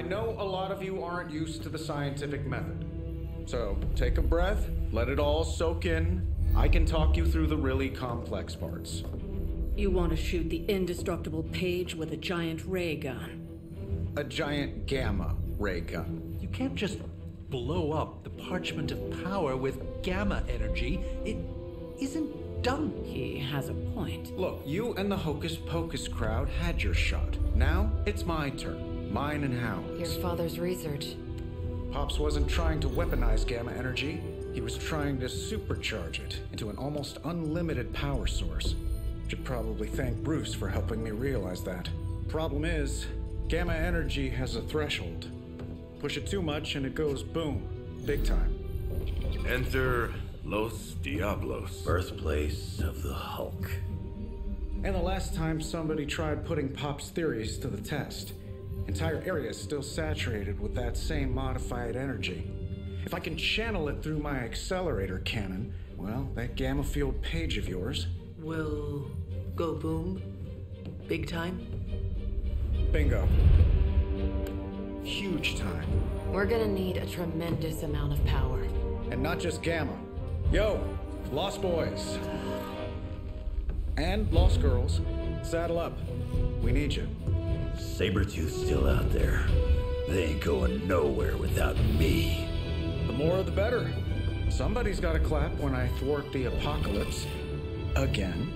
know a lot of you aren't used to the scientific method. So take a breath, let it all soak in. I can talk you through the really complex parts. You want to shoot the indestructible Page with a giant ray gun. A giant gamma ray gun. You can't just blow up the parchment of power with gamma energy. It isn't done. He has a point. Look, you and the Hocus Pocus crowd had your shot. Now it's my turn. Mine and Howard's. Your father's research. Pops wasn't trying to weaponize gamma energy. He was trying to supercharge it into an almost unlimited power source. Should probably thank Bruce for helping me realize that. Problem is, gamma energy has a threshold. Push it too much and it goes boom. Big time. Enter Los Diablos. Birthplace of the Hulk. And the last time somebody tried putting Pop's theories to the test, entire areas still saturated with that same modified energy. If I can channel it through my accelerator cannon, well, that gamma field Page of yours will go boom? Big time? Bingo. Huge time. We're gonna need a tremendous amount of power. And not just gamma. Yo, Lost Boys. And Lost Girls, saddle up. We need you. Sabretooth's still out there. They ain't going nowhere without me. The more the better. Somebody's gotta clap when I thwart the apocalypse. Again.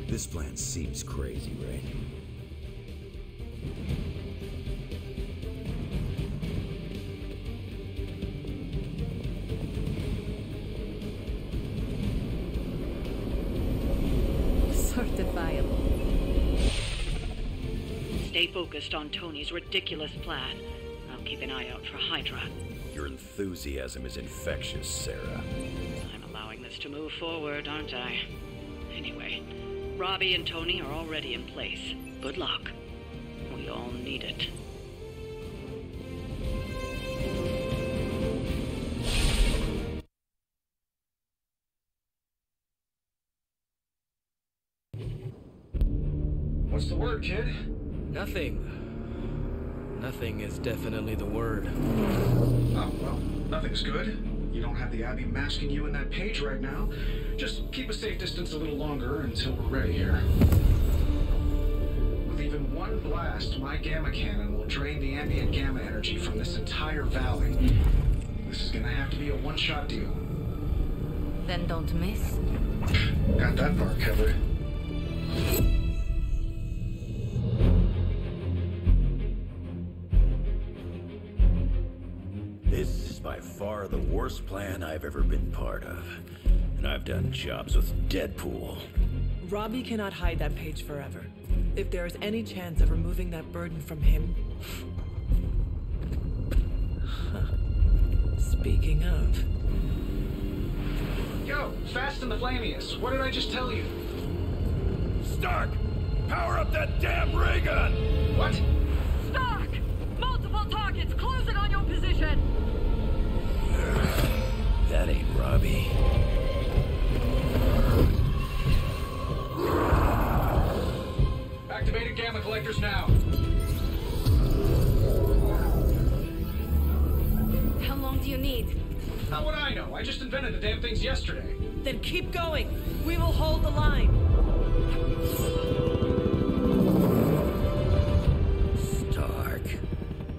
This plan seems crazy, right? Sort of viable. Stay focused on Tony's ridiculous plan. I'll keep an eye out for Hydra. Your enthusiasm is infectious, Sarah. I'm allowing this to move forward, aren't I? Anyway, Robbie and Tony are already in place. Good luck. We all need it. What's the word, kid? Nothing. Nothing is definitely the word. Oh, well, nothing's good. You don't have the Abbey masking you in that page right now. Just keep a safe distance a little longer until we're ready here. With even one blast, my gamma cannon will drain the ambient gamma energy from this entire valley. This is gonna have to be a one-shot deal. Then don't miss. Got that part covered. This is by far the worst plan I've ever been part of. And I've done jobs with Deadpool. Robbie cannot hide that page forever. If there is any chance of removing that burden from him... Speaking of... Yo, Fast and the Flamius, what did I just tell you? Stark! Power up that damn ray gun! What? Stark! Multiple targets closing on your position! That ain't Robbie. Activated gamma collectors now. How long do you need? How would I know? I just invented the damn things yesterday. Then keep going. We will hold the line. Stark.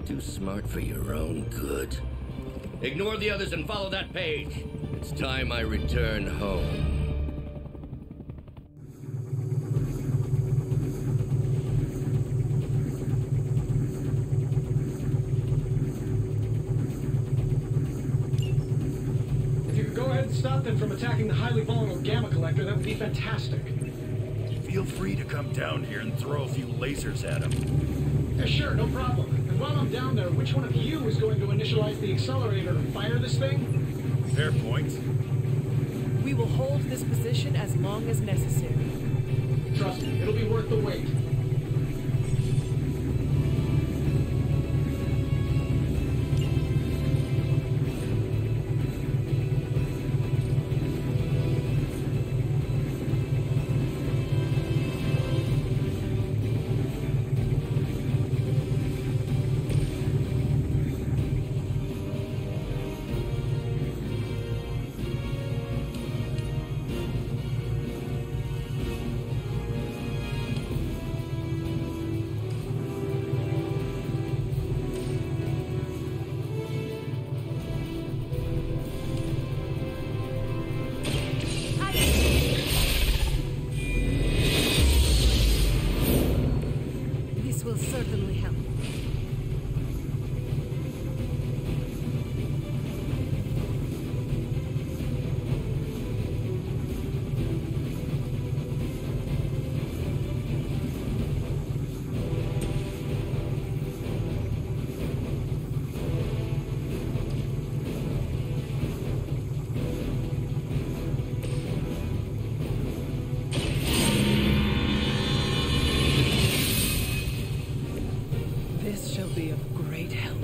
Too smart for your own good. Ignore the others and follow that page. It's time I return home. If you could go ahead and stop them from attacking the highly volatile gamma collector, that would be fantastic. Feel free to come down here and throw a few lasers at him. Yeah, sure, no problem. And while I'm down there, which one of you is going to initialize the accelerator and fire this thing? Fair point. We will hold this position as long as necessary. Trust me, it'll be worth the wait. This will certainly help. This shall be of great help.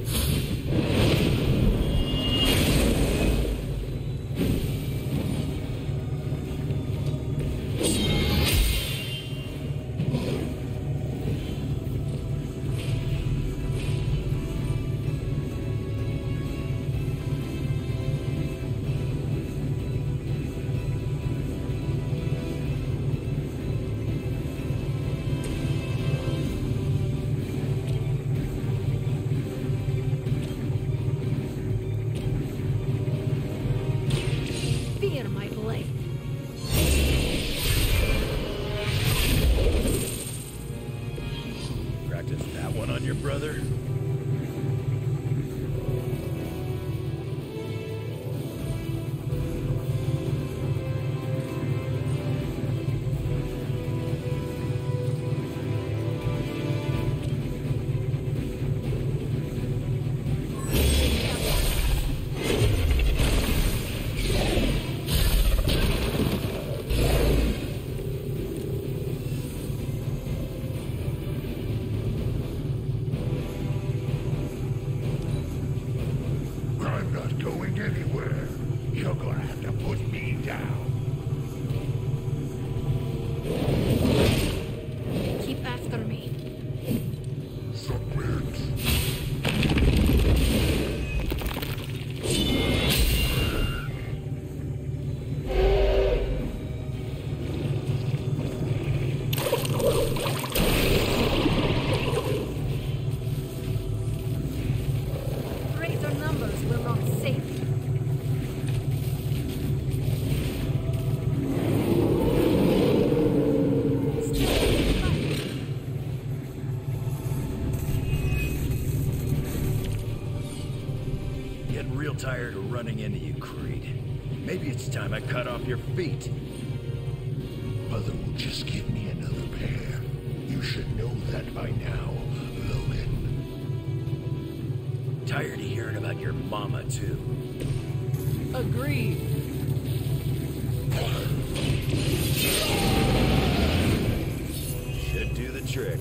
Fear my blade. Practice that one on your brother? real tired of running into you, Creed. Maybe it's time I cut off your feet. Mother will just give me another pair. You should know that by now, Logan. Tired of hearing about your mama, too. Agreed. Should do the trick.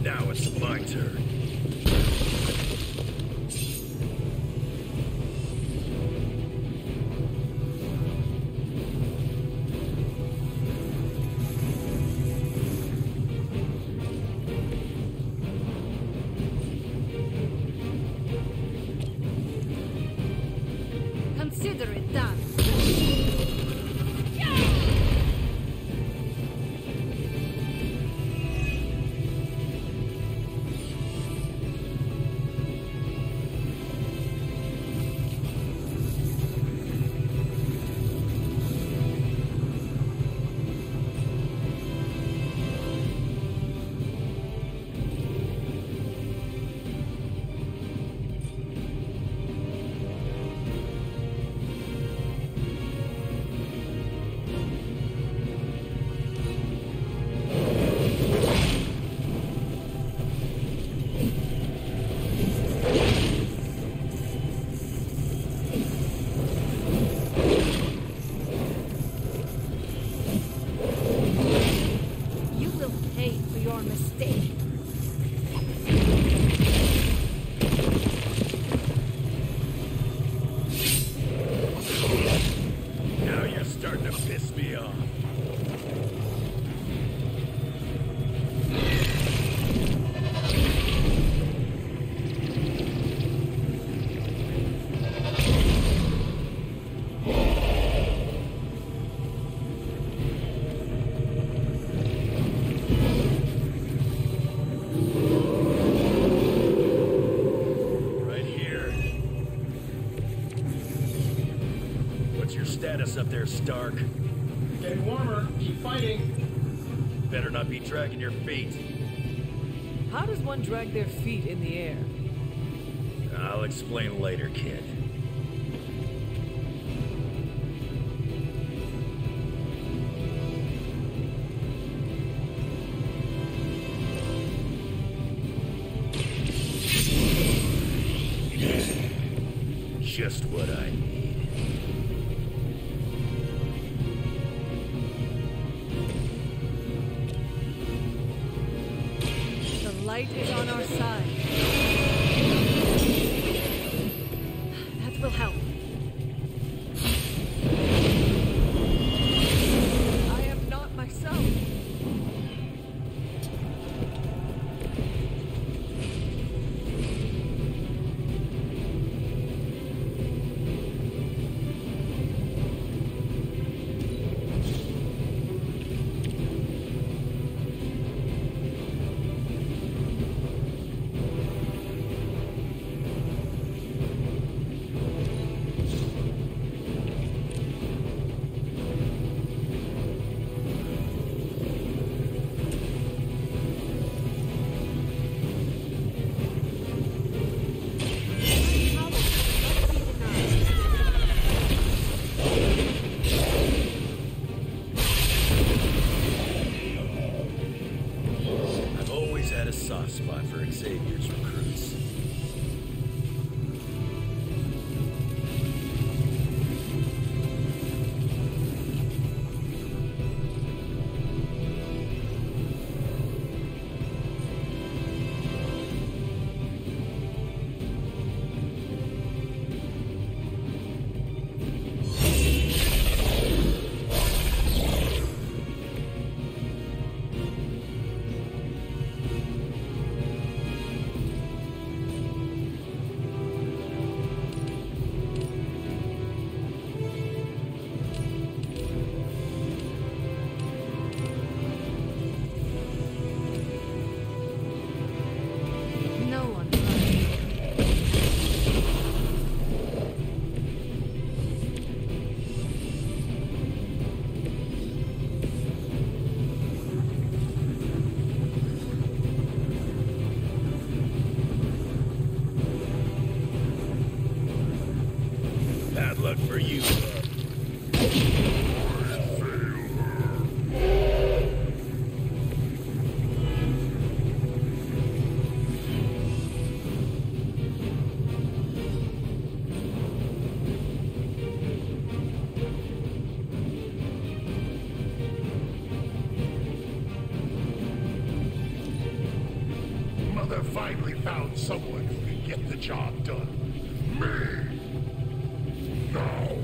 Now it's my turn. Consider it done. Status up there, Stark. Getting warmer. Keep fighting. Better not be dragging your feet. How does one drag their feet in the air? I'll explain later, kid. Just what I need. Light is on our side. That will help. I am not myself. Savior's recruits. Bad luck for you. Mother finally found someone who can get the job done. Me! No!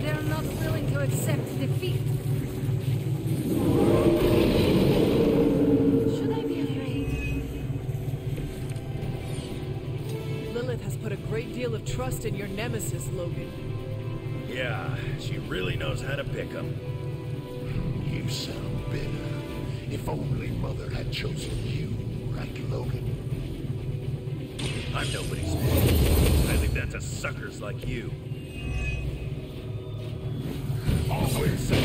They're not willing to accept defeat. Should I be afraid? Lilith has put a great deal of trust in your nemesis, Logan. Yeah, she really knows how to pick 'em. You sound bitter. If only Mother had chosen you, right, Logan? I'm nobody's man. I leave that to suckers like you. Always say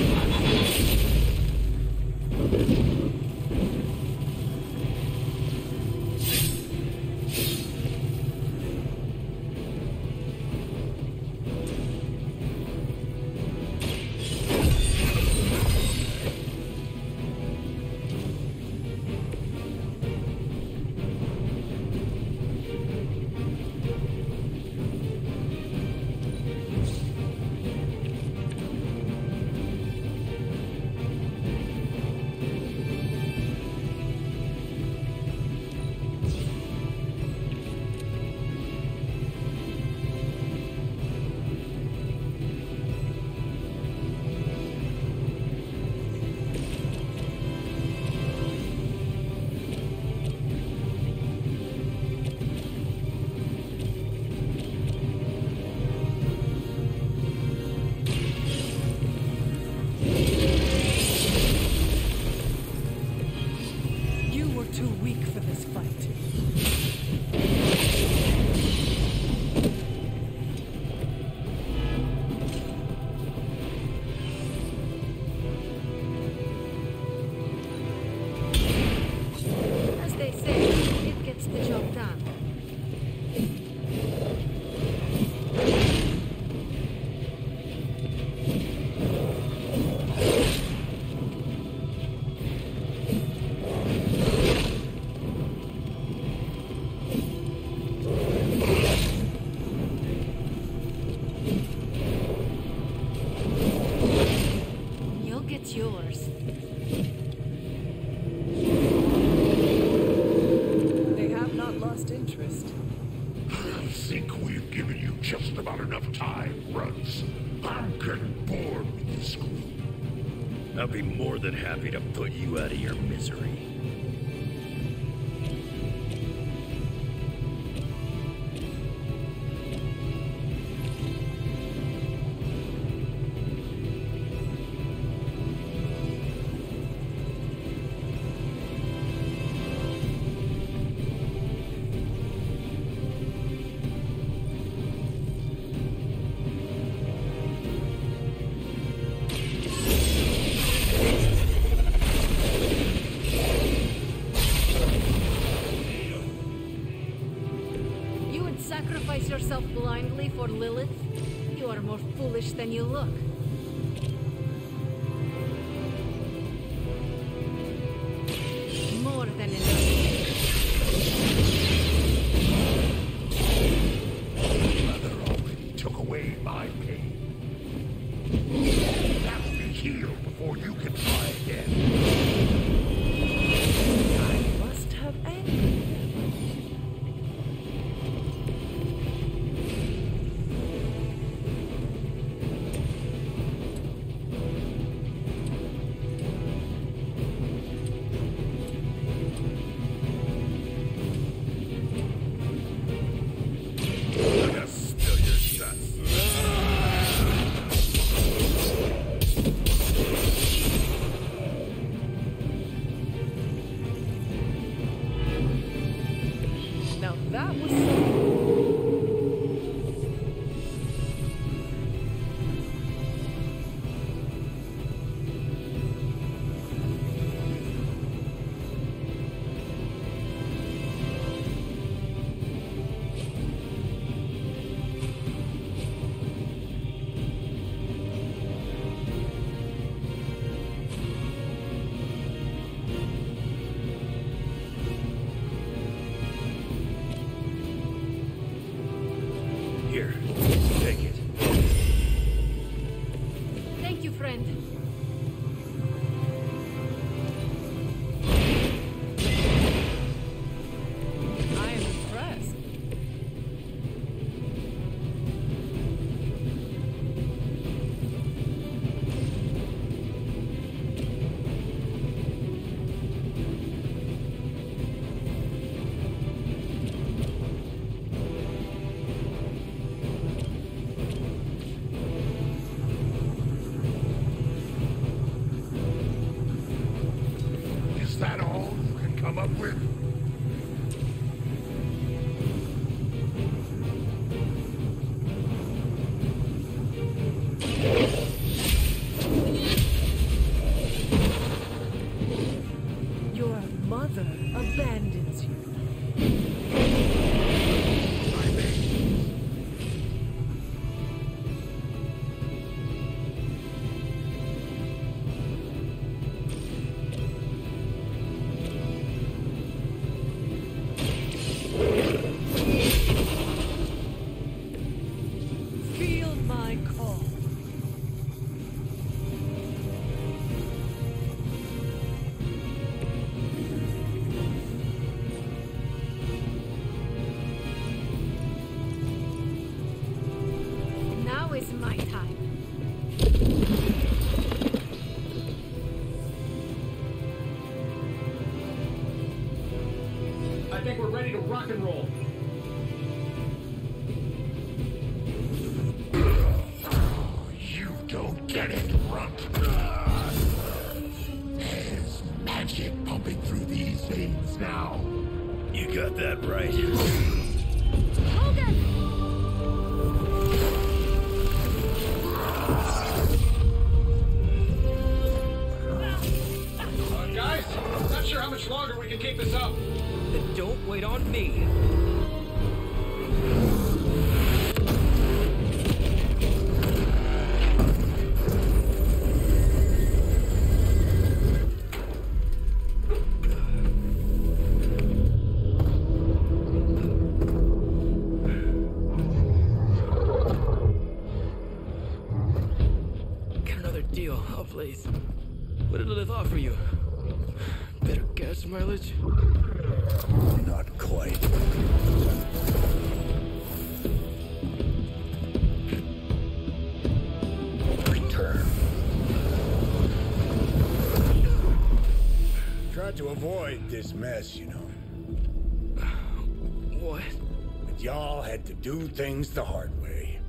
You were too weak for this fight. As they say, it gets the job done. You'll get yours. They have not lost interest. I think we've given you just about enough time, Runs. I'm getting bored with this group. I'll be more than happy to put you out of your misery. sacrifice yourself blindly for Lilith? You are more foolish than you look. More than enough. Mother already took away my pain. That will be healed before you can try again. I must have angered them. Just spill your guts. Now that was something. Here, take it. Thank you, friend. I am impressed. Is that all you can come up with? Your mother abandons you. I mean, Feel my call. Now is my time. I think we're ready to rock and roll. you don't get it, runt. There's magic pumping through these veins now. You got that right. Hogan! Guys, not sure how much longer we can keep this up. Then don't wait on me. Get another deal, oh please. What did Lilith offer you? Better gas mileage? Not quite. Return. Tried to avoid this mess, you know. What? But y'all had to do things the hard way.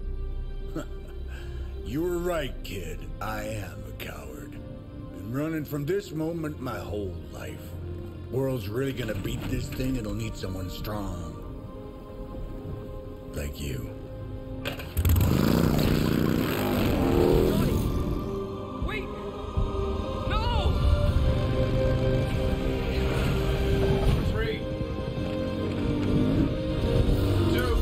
You were right, kid. I am a coward. Been running from this moment my whole life. World's really gonna beat this thing, it'll need someone strong. Like you. Johnny! Wait! No! 3, 2,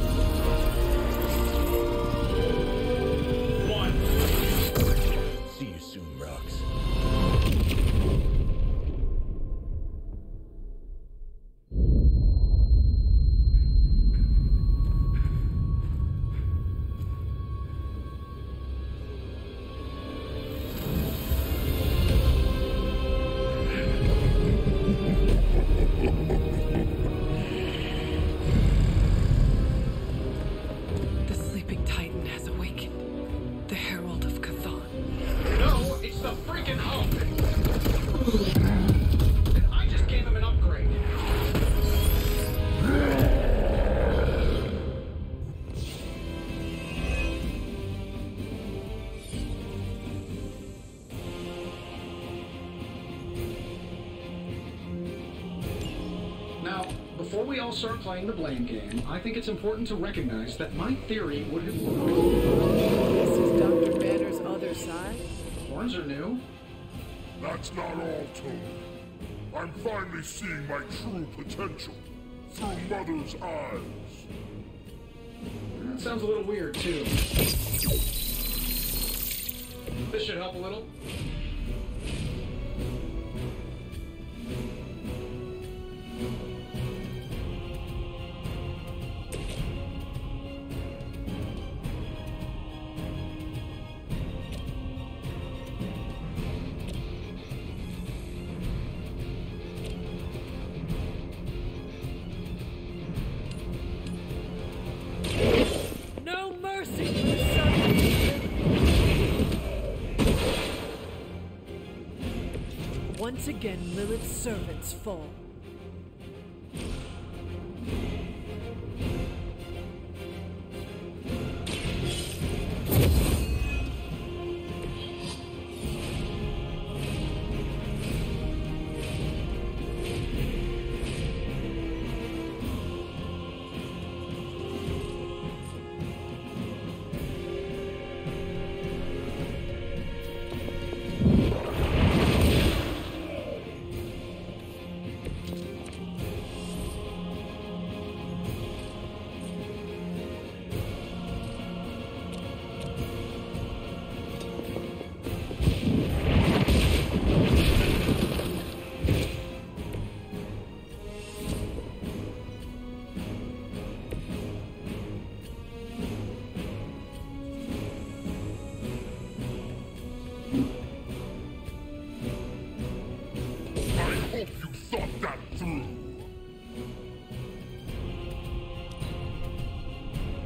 Before we all start playing the blame game, I think it's important to recognize that my theory would have worked. This is Dr. Banner's other side? Horns are new. That's not all, Tony. I'm finally seeing my true potential through Mother's eyes. That sounds a little weird, too. This should help a little. No mercy for the servants. Once again, Lilith's servants fall.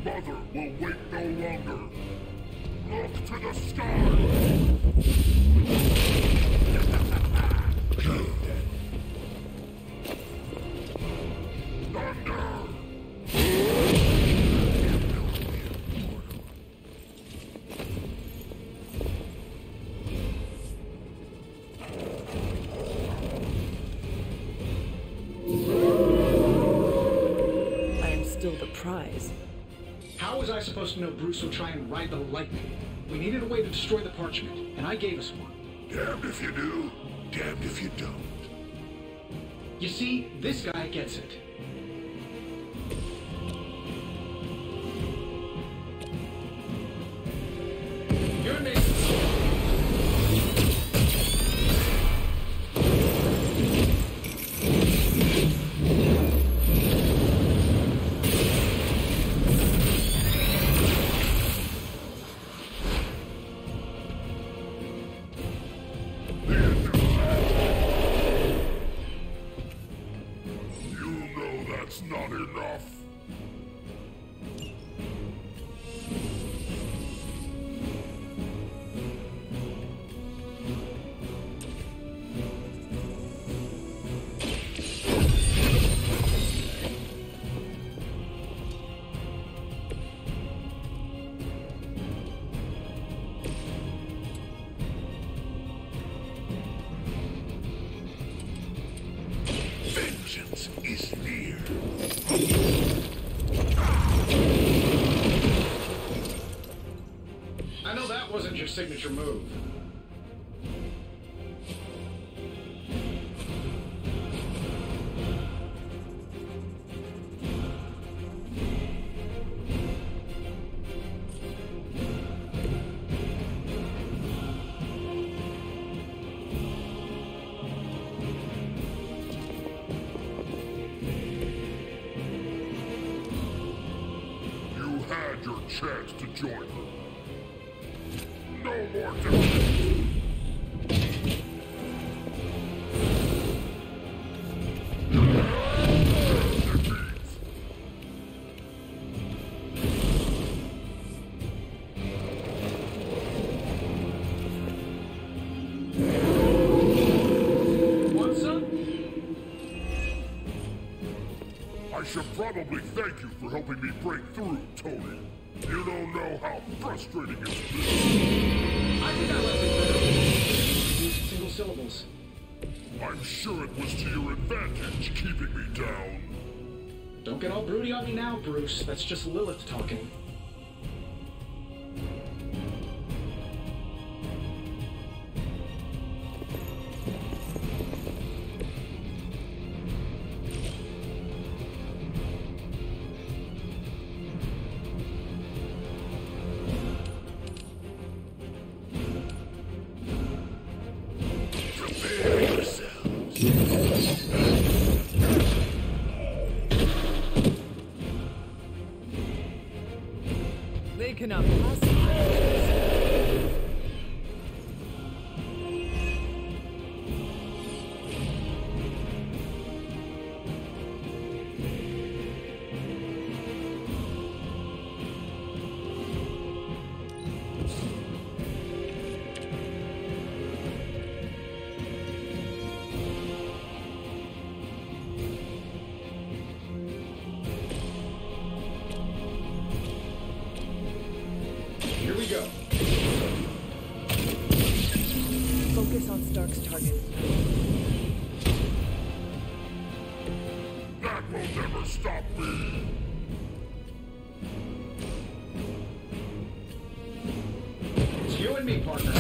Mother will wait no longer. Look to the sky! Thunder! I am still the prize. How was I supposed to know Bruce would try and ride the lightning? We needed a way to destroy the parchment, and I gave us one. Damned if you do, damned if you don't. You see, this guy gets it. You're amazing. That's not enough. Vengeance is near. I know that wasn't your signature move. You had your chance to join her. No more defeat. Want some? I should probably thank you for helping me break through, Tony. You don't know how frustrating it's been. I think I left it better. Use single syllables. I'm sure it was to your advantage keeping me down. Don't get all broody on me now, Bruce. That's just Lilith talking. They cannot possibly. Here we go. Focus on Stark's target. That will never stop me! It's you and me, partner.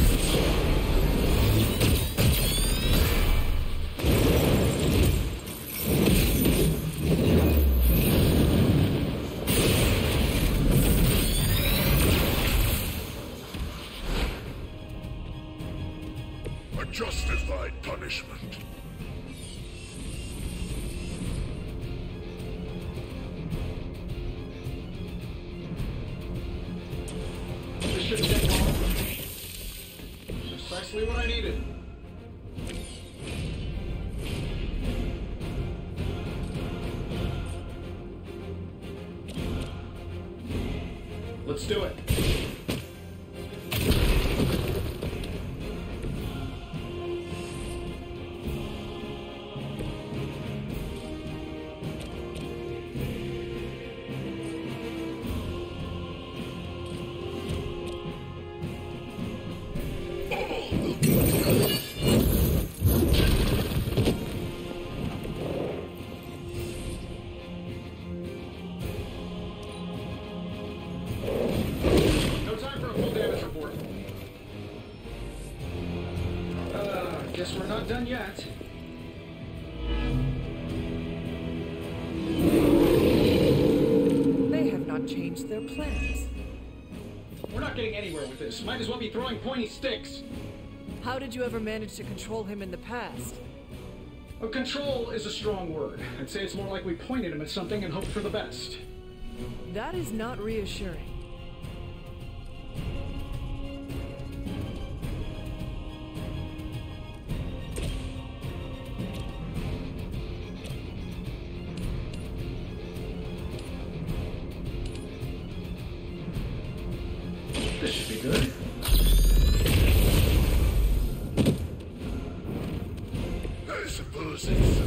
A justified punishment. This shouldn't take long. Precisely what I needed. Let's do it. No time for a full damage report. Guess we're not done yet. They have not changed their plans. We're not getting anywhere with this. Might as well be throwing pointy sticks. How did you ever manage to control him in the past? Well, control is a strong word. I'd say it's more like we pointed him at something and hoped for the best. That is not reassuring. This should be good. I suppose it's...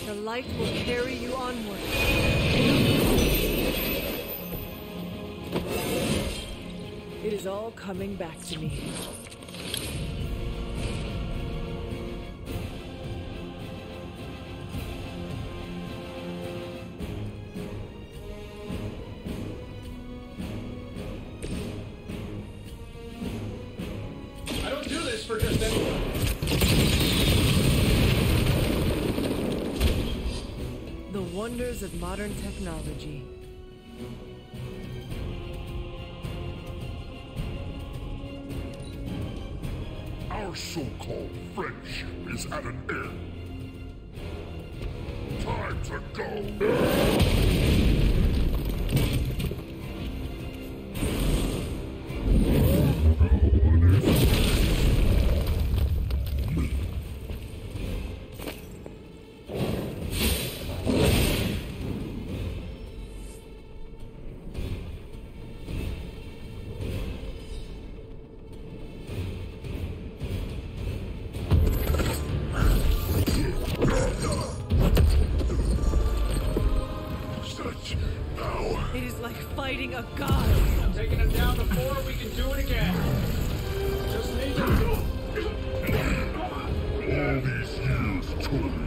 The light will carry you onward. It is all coming back to me. I don't do this for just anyone. The wonders of modern technology. Our so-called friendship is at an end. Time to go. fighting a god. I'm taking him down before we can do it again. Just need to... All these years, Tony,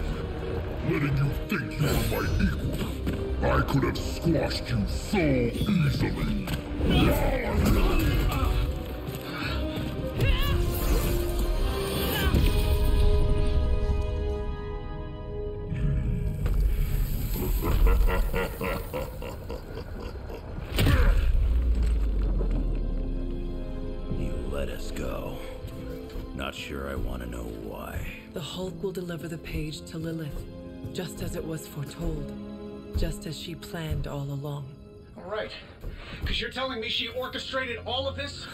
letting you think you were my equal, I could have squashed you so easily. You let us go. Not sure I want to know why. The Hulk will deliver the page to Lilith, just as it was foretold, just as she planned all along. All right. Because you're telling me she orchestrated all of this?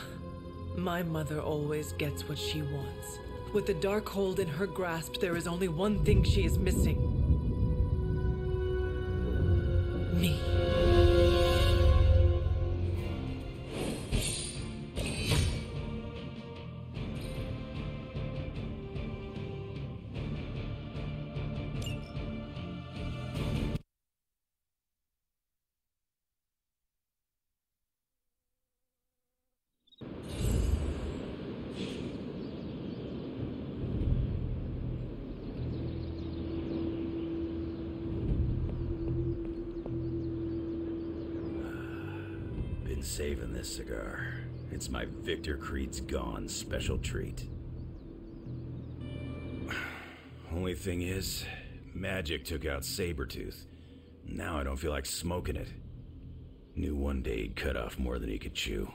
My mother always gets what she wants. With the Darkhold in her grasp, there is only one thing she is missing. Me. Saving this cigar. It's my Victor Creed's Gone special treat. Only thing is, magic took out Sabretooth. Now I don't feel like smoking it. Knew one day he'd cut off more than he could chew.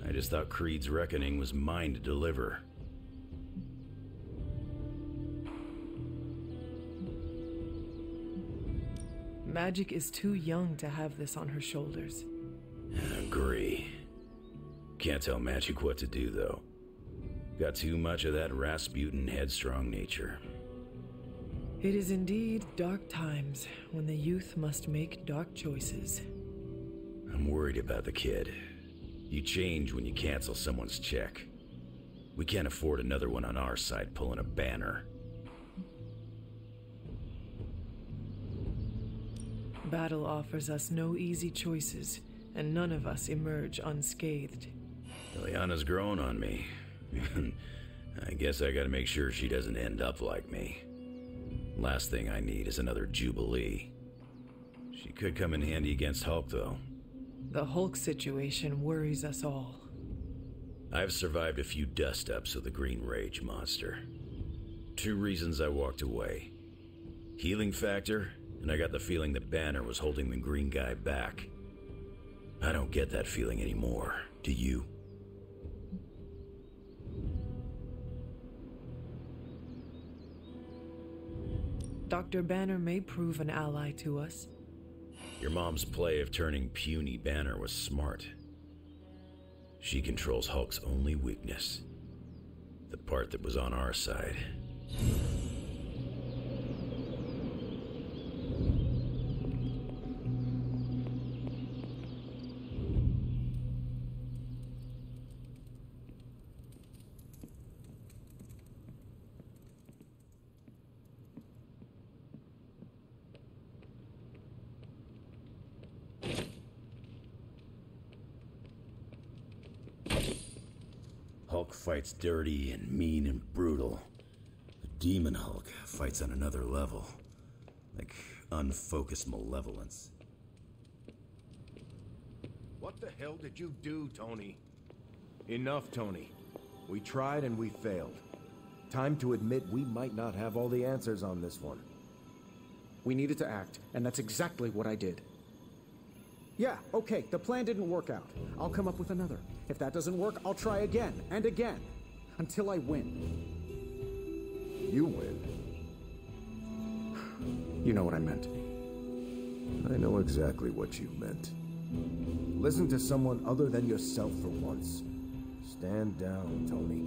I just thought Creed's reckoning was mine to deliver. Magic is too young to have this on her shoulders. Agree. Can't tell Magic what to do, though. Got too much of that Rasputin headstrong nature. It is indeed dark times when the youth must make dark choices. I'm worried about the kid. You change when you cancel someone's check. We can't afford another one on our side pulling a Banner. Battle offers us no easy choices, and none of us emerge unscathed. Ileana's growing on me. I guess I gotta make sure she doesn't end up like me. Last thing I need is another Jubilee. She could come in handy against Hulk, though. The Hulk situation worries us all. I've survived a few dust-ups with the Green Rage monster. 2 reasons I walked away. Healing factor, and I got the feeling that Banner was holding the green guy back. I don't get that feeling anymore. Do you? Dr. Banner may prove an ally to us. Your mom's play of turning puny Banner was smart. She controls Hulk's only weakness. The part that was on our side. Hulk fights dirty and mean and brutal. The Demon Hulk fights on another level. Like unfocused malevolence. What the hell did you do, Tony? Enough, Tony. We tried and we failed. Time to admit we might not have all the answers on this one. We needed to act, and that's exactly what I did. Yeah, okay, the plan didn't work out. I'll come up with another. If that doesn't work, I'll try again and again. Until I win. You win? You know what I meant. I know exactly what you meant. Listen to someone other than yourself for once. Stand down, Tony.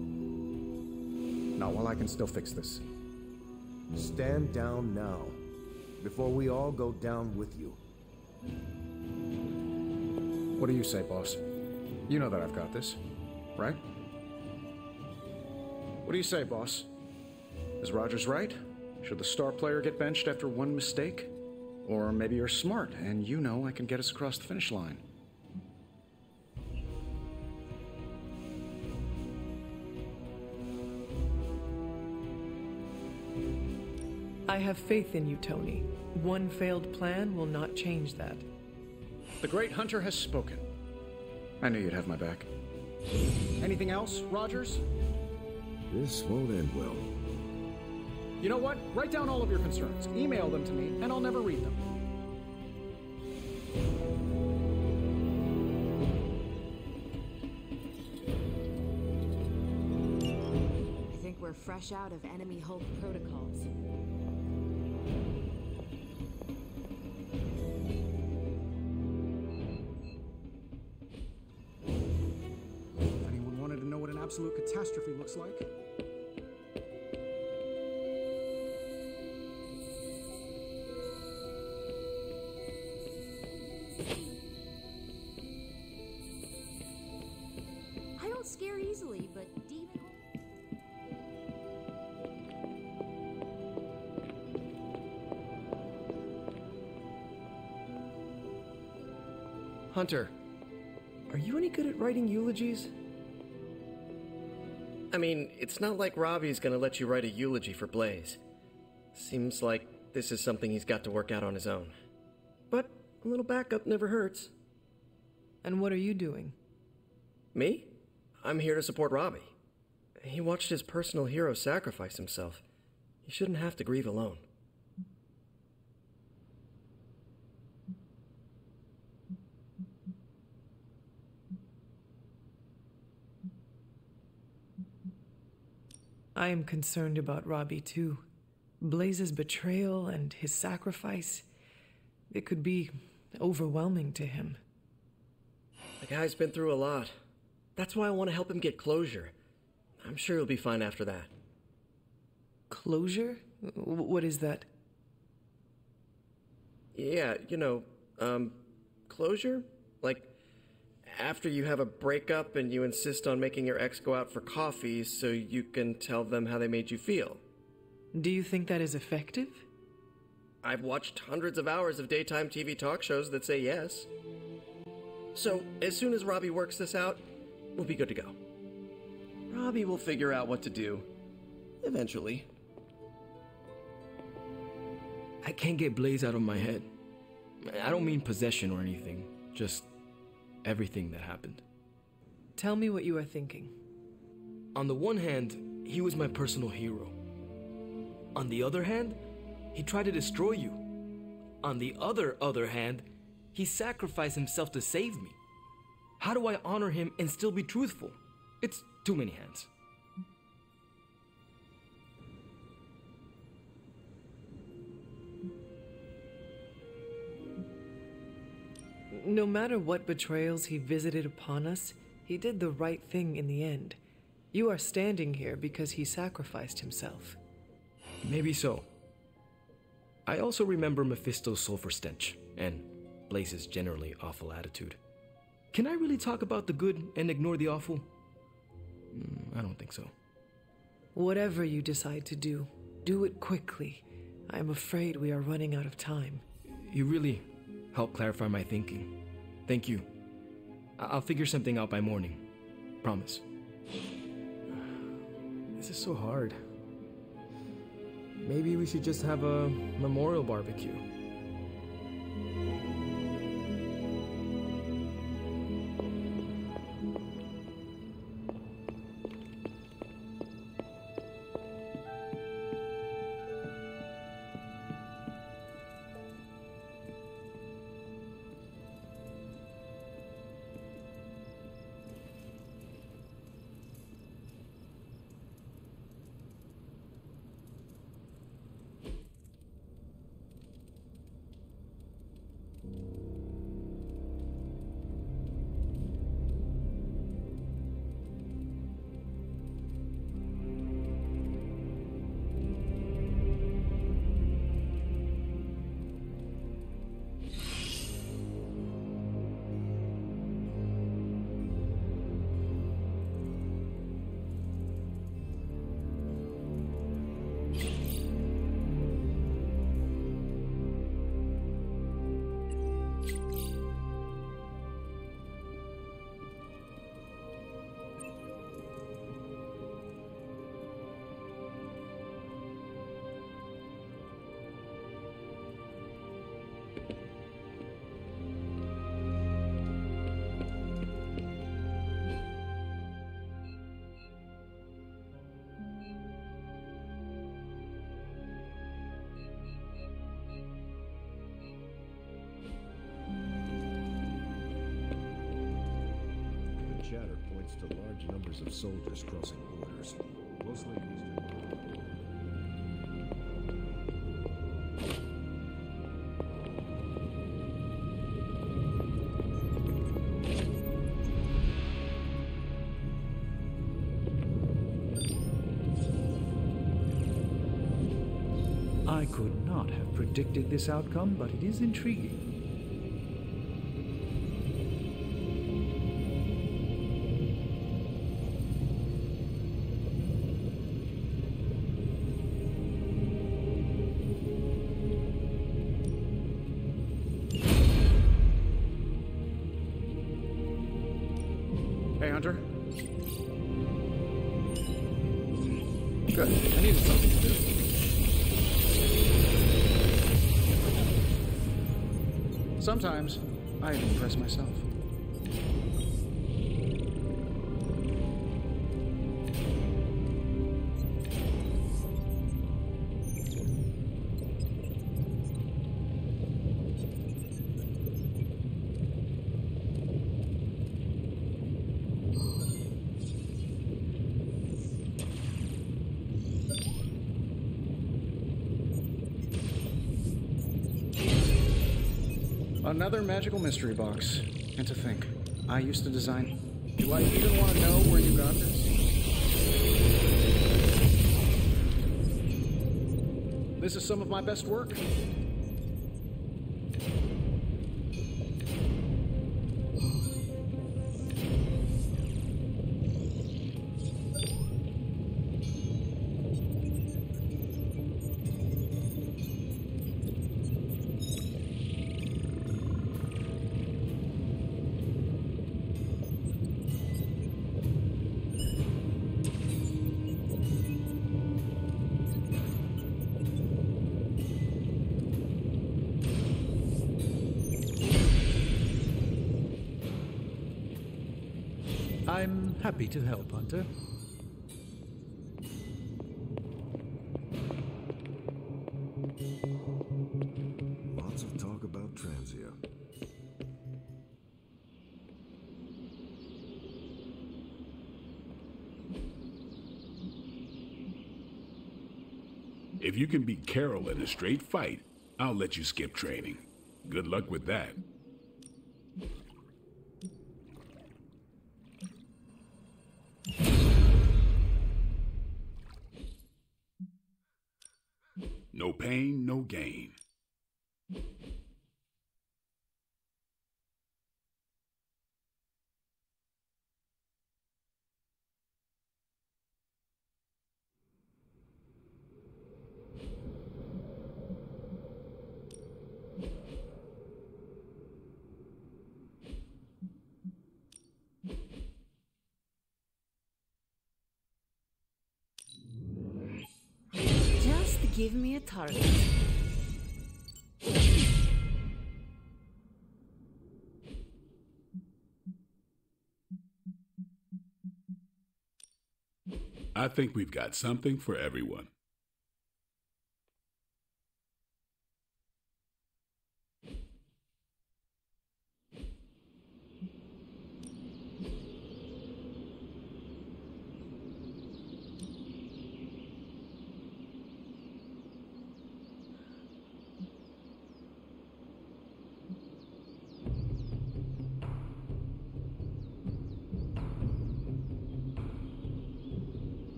Not while I can still fix this. Stand down now, before we all go down with you. What do you say, boss? You know that I've got this, right? What do you say, boss? Is Rogers right? Should the star player get benched after one mistake? Or maybe you're smart and you know I can get us across the finish line. I have faith in you, Tony. One failed plan will not change that. The great hunter has spoken. I knew you'd have my back. Anything else, Rogers? This won't end well. You know what? Write down all of your concerns. Email them to me, and I'll never read them. I think we're fresh out of enemy Hulk protocols. If anyone wanted to know what an absolute catastrophe looks like, I don't scare easily, but demon... Hunter, are you any good at writing eulogies? I mean, it's not like Robbie's gonna let you write a eulogy for Blaze. Seems like this is something he's got to work out on his own. But a little backup never hurts. And what are you doing? Me? I'm here to support Robbie. He watched his personal hero sacrifice himself. He shouldn't have to grieve alone. I am concerned about Robbie too. Blaze's betrayal and his sacrifice, it could be overwhelming to him. The guy's been through a lot. That's why I want to help him get closure. I'm sure he'll be fine after that. Closure? What is that? Yeah, closure? Like, after you have a breakup and you insist on making your ex go out for coffee so you can tell them how they made you feel. Do you think that is effective? I've watched hundreds of hours of daytime TV talk shows that say yes. So, as soon as Robbie works this out, we'll be good to go. Robbie will figure out what to do. Eventually. I can't get Blaze out of my head. I don't mean possession or anything, just everything that happened. Tell me what you are thinking. On the one hand, he was my personal hero. On the other hand, he tried to destroy you. On the other hand, he sacrificed himself to save me. How do I honor him and still be truthful? It's too many hands. No matter what betrayals he visited upon us, he did the right thing in the end. You are standing here because he sacrificed himself. Maybe so. I also remember Mephisto's sulfur stench, and Blaze's generally awful attitude. Can I really talk about the good and ignore the awful? I don't think so. Whatever you decide to do, do it quickly. I am afraid we are running out of time. You really helped clarify my thinking. Thank you. I'll figure something out by morning. Promise. This is so hard. Maybe we should just have a memorial barbecue. chatter points to large numbers of soldiers crossing borders, mostly eastern. I could not have predicted this outcome, but it is intriguing. Hey, Hunter. Good. I needed something to do. Sometimes, I impress myself. Another magical mystery box. And to think, I used to design. Do I even want to know where you got this? This is some of my best work. I'm happy to help, Hunter. Lots of talk about Transia. If you can beat Carol in a straight fight, I'll let you skip training. Good luck with that. No pain, no gain. Just give me a target. I think we've got something for everyone.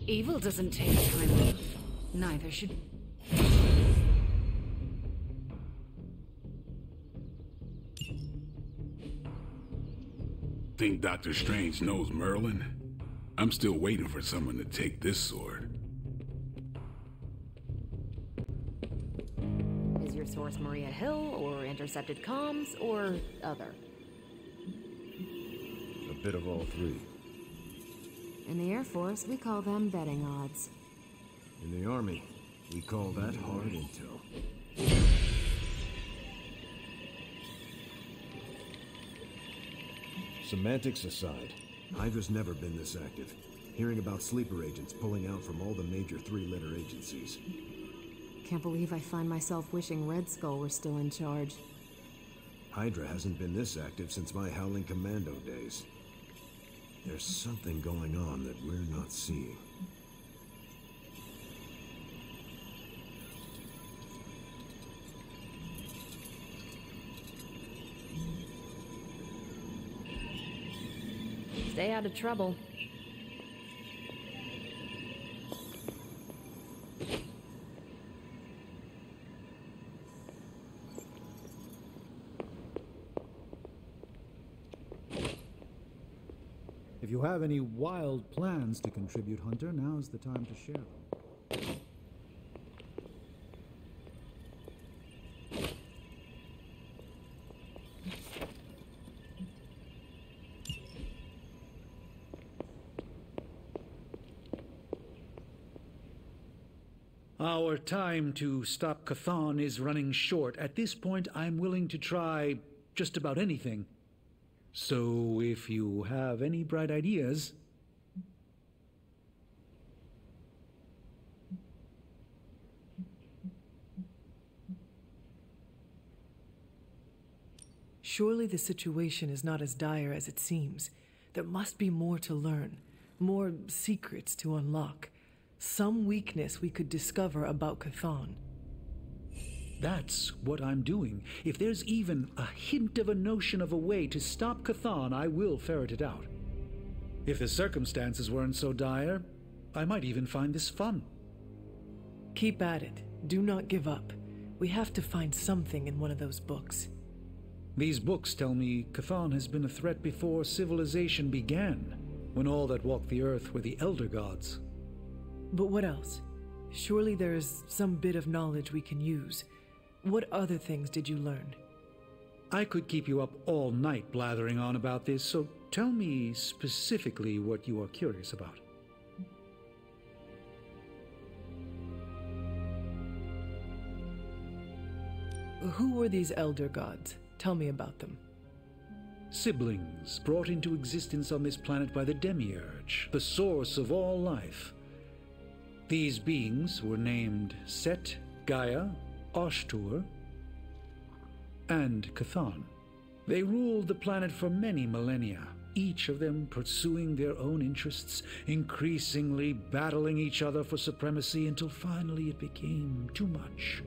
Evil doesn't take time off. Neither should... Think Dr. Strange knows Merlin? I'm still waiting for someone to take this sword. Is your source Maria Hill, or intercepted comms, or other? A bit of all three. In the Air Force, we call them betting odds. In the Army, we call that hard intel. Semantics aside, Hydra's never been this active. Hearing about sleeper agents pulling out from all the major three-letter agencies. Can't believe I find myself wishing Red Skull were still in charge. Hydra hasn't been this active since my Howling Commando days. There's something going on that we're not seeing. Stay out of trouble. If you have any wild plans to contribute, Hunter, now's the time to share them. Our time to stop Chthon is running short. At this point, I'm willing to try just about anything. So if you have any bright ideas... Surely the situation is not as dire as it seems. There must be more to learn, more secrets to unlock. Some weakness we could discover about Chthon. That's what I'm doing. If there's even a hint of a notion of a way to stop Chthon, I will ferret it out. If the circumstances weren't so dire, I might even find this fun. Keep at it. Do not give up. We have to find something in one of those books. These books tell me Chthon has been a threat before civilization began, when all that walked the earth were the Elder Gods. But what else? Surely there is some bit of knowledge we can use. What other things did you learn? I could keep you up all night blathering on about this, so tell me specifically what you are curious about. Who were these Elder Gods? Tell me about them. Siblings brought into existence on this planet by the Demiurge, the source of all life. These beings were named Set, Gaia, Ashtur, and Chthon. They ruled the planet for many millennia, each of them pursuing their own interests, increasingly battling each other for supremacy until finally it became too much.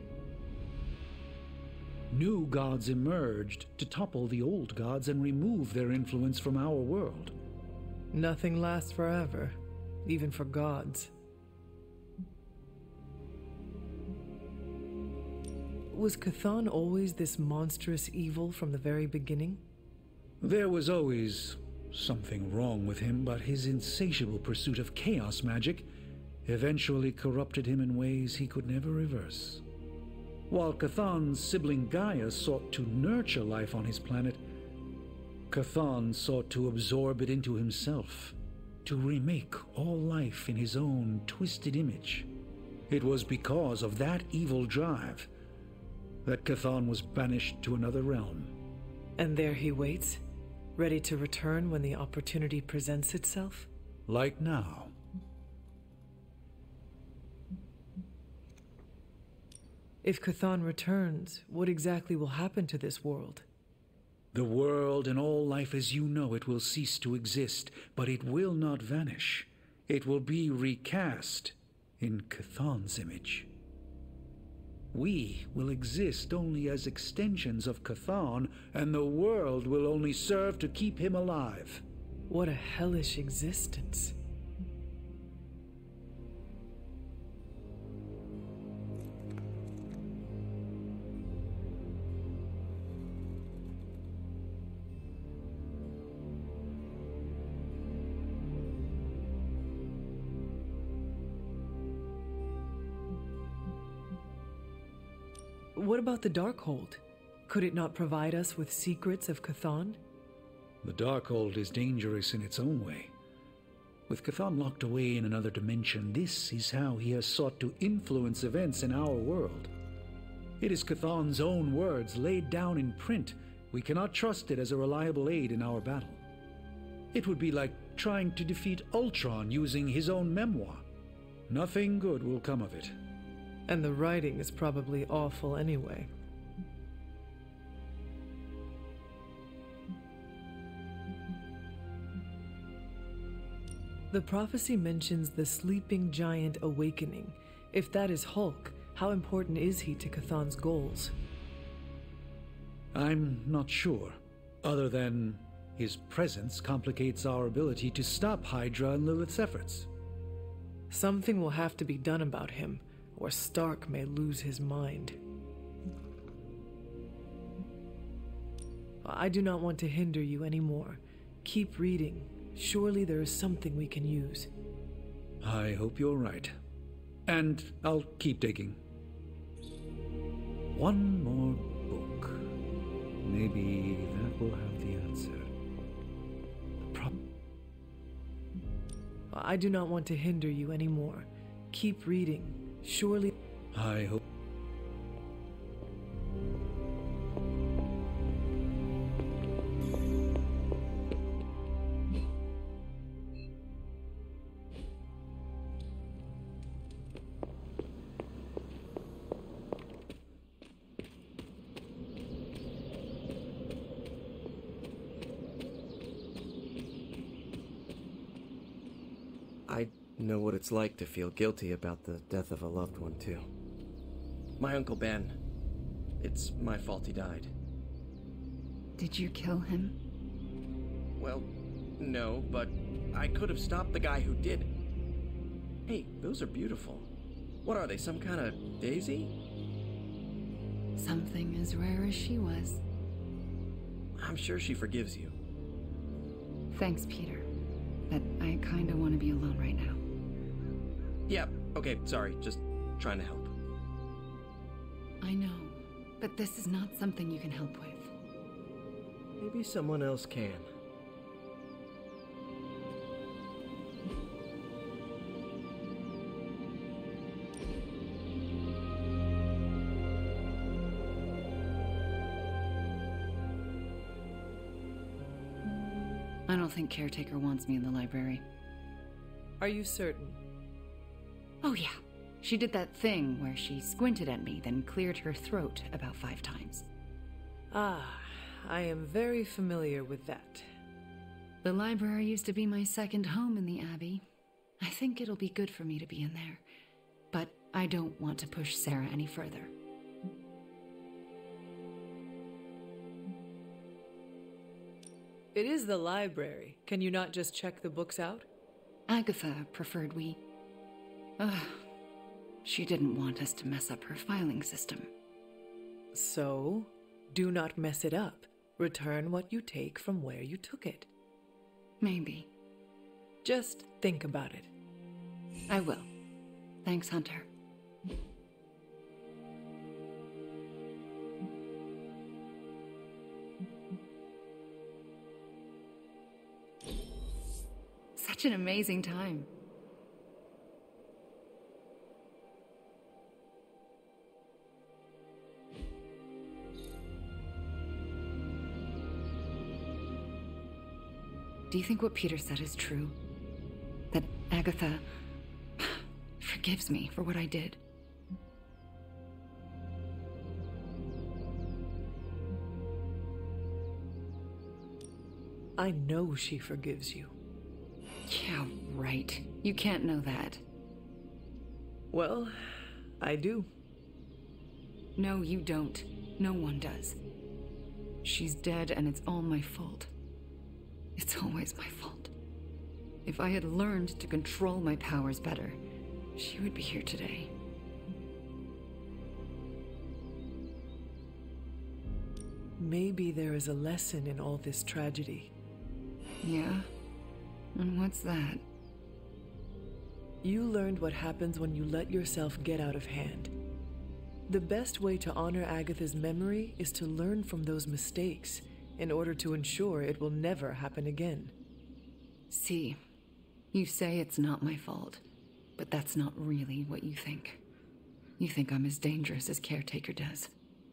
New gods emerged to topple the old gods and remove their influence from our world. Nothing lasts forever, even for gods. Was Chthon always this monstrous evil from the very beginning? There was always something wrong with him, but his insatiable pursuit of chaos magic eventually corrupted him in ways he could never reverse. While Chthon's sibling Gaia sought to nurture life on his planet, Chthon sought to absorb it into himself, to remake all life in his own twisted image. It was because of that evil drive that Chthon was banished to another realm. And there he waits, ready to return when the opportunity presents itself? Like now. If Chthon returns, what exactly will happen to this world? The world and all life as you know it will cease to exist, but it will not vanish. It will be recast in Chthon's image. We will exist only as extensions of Chthon, and the world will only serve to keep him alive. What a hellish existence. What about the Darkhold? Could it not provide us with secrets of Chthon? The Darkhold is dangerous in its own way. With Chthon locked away in another dimension, this is how he has sought to influence events in our world. It is Chthon's own words laid down in print. We cannot trust it as a reliable aid in our battle. It would be like trying to defeat Ultron using his own memoir. Nothing good will come of it. And the writing is probably awful anyway. The prophecy mentions the sleeping giant awakening. If that is Hulk, how important is he to Cthulhu's goals? I'm not sure, other than his presence complicates our ability to stop Hydra and Lilith's efforts. Something will have to be done about him, or Stark may lose his mind. I do not want to hinder you anymore. Keep reading. Surely there is something we can use. I hope you're right. And I'll keep digging. One more book. Maybe that will have the answer. I do not want to hinder you anymore. Keep reading. Surely... I hope... I know what it's like to feel guilty about the death of a loved one, too. My Uncle Ben. It's my fault he died. Did you kill him? Well, no, but I could have stopped the guy who did. Hey, those are beautiful. What are they, some kind of daisy? Something as rare as she was. I'm sure she forgives you. Thanks, Peter. But I kinda want to be alone right now. Yeah, okay, sorry, just trying to help. I know, but this is not something you can help with. Maybe someone else can. I don't think Caretaker wants me in the library. Are you certain? Oh yeah. She did that thing where she squinted at me, then cleared her throat about 5 times. Ah, I am very familiar with that. The library used to be my second home in the Abbey. I think it'll be good for me to be in there. But I don't want to push Sarah any further. It is the library. Can you not just check the books out? Agatha preferred we... She didn't want us to mess up her filing system. So, do not mess it up. Return what you take from where you took it. Maybe. Just think about it. I will. Thanks, Hunter. Such an amazing time. Do you think what Peter said is true? That Agatha forgives me for what I did? I know she forgives you. Yeah, right. You can't know that. Well, I do. No, you don't. No one does. She's dead and it's all my fault. It's always my fault. If I had learned to control my powers better, she would be here today. Maybe there is a lesson in all this tragedy. Yeah? And what's that? You learned what happens when you let yourself get out of hand. The best way to honor Agatha's memory is to learn from those mistakes in order to ensure it will never happen again. See, you say it's not my fault, but that's not really what you think. You think I'm as dangerous as Caretaker does.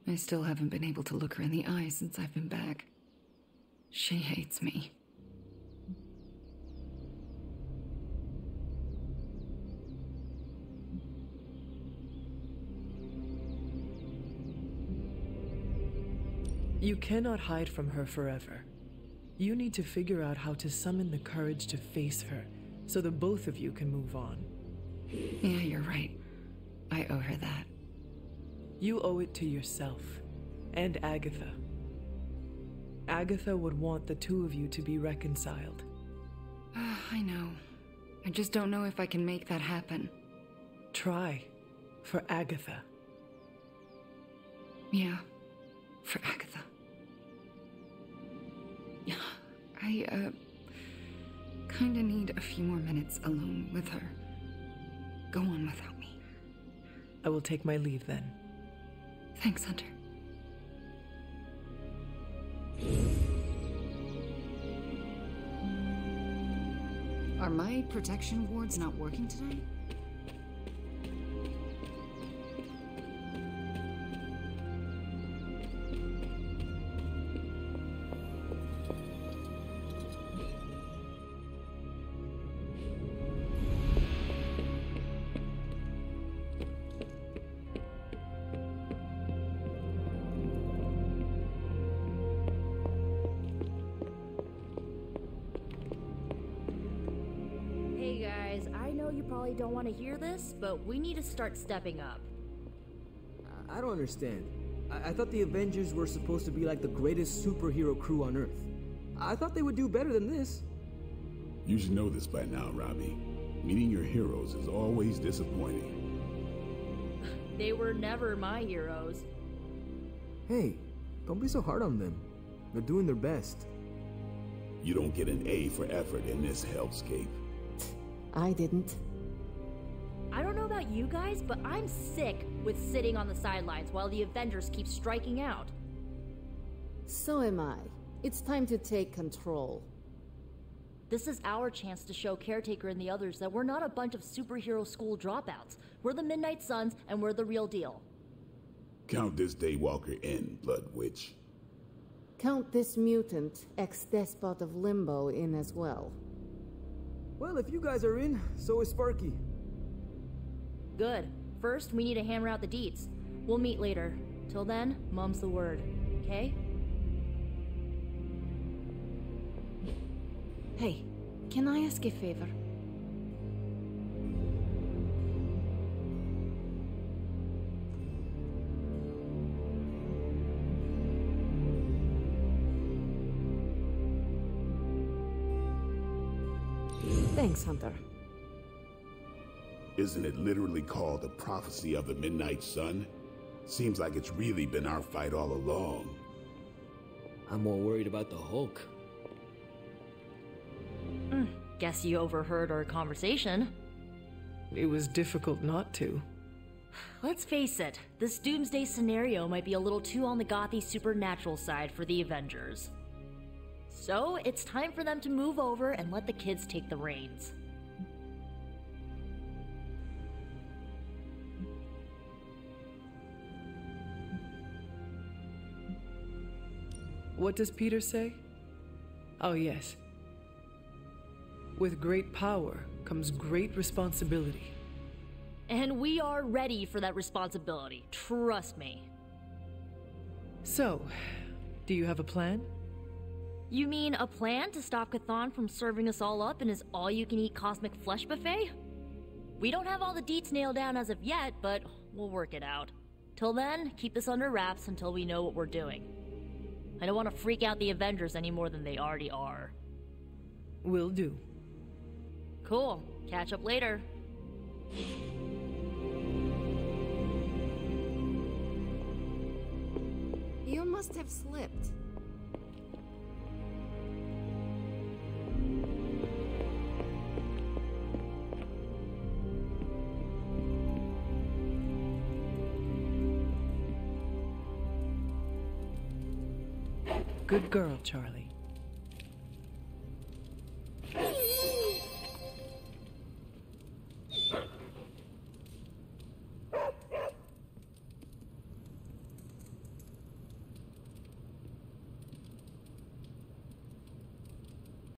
I still haven't been able to look her in the eye since I've been back. She hates me. You cannot hide from her forever. You need to figure out how to summon the courage to face her, so that both of you can move on. Yeah, you're right. I owe her that. You owe it to yourself, and Agatha. Agatha would want the two of you to be reconciled. I know. I just don't know if I can make that happen. Try. For Agatha. Yeah. For Agatha. I, kinda need a few more minutes alone with her. Go on without me. I will take my leave then. Thanks, Hunter. Are my protection wards not working today? Don't want to hear this, but we need to start stepping up. I don't understand. I thought the Avengers were supposed to be like the greatest superhero crew on Earth. I thought they would do better than this. You should know this by now, Robbie. Meeting your heroes is always disappointing. They were never my heroes. Hey, don't be so hard on them. They're doing their best. You don't get an A for effort in this hellscape. I didn't. I don't know about you guys, but I'm sick with sitting on the sidelines while the Avengers keep striking out. So am I. It's time to take control. This is our chance to show Caretaker and the others that we're not a bunch of superhero school dropouts. We're the Midnight Suns, and we're the real deal. Count this Daywalker in, Blood Witch. Count this mutant, ex-despot of Limbo, in as well. Well, if you guys are in, so is Sparky. Good. First, we need to hammer out the deets. We'll meet later. Till then, mum's the word. Okay? Hey, can I ask a favor? Thanks, Hunter. Isn't it literally called the Prophecy of the Midnight Sun? Seems like it's really been our fight all along. I'm more worried about the Hulk. Guess you overheard our conversation. It was difficult not to. Let's face it, this doomsday scenario might be a little too on the gothy supernatural side for the Avengers. So, it's time for them to move over and let the kids take the reins. What does Peter say? Oh, yes. With great power comes great responsibility. And we are ready for that responsibility, trust me. So, do you have a plan? You mean a plan to stop Chthon from serving us all up in his all-you-can-eat cosmic flesh buffet? We don't have all the deets nailed down as of yet, but we'll work it out. Till then, keep this under wraps until we know what we're doing. I don't want to freak out the Avengers any more than they already are. Will do. Cool. Catch up later. You must have slipped. Good girl, Charlie.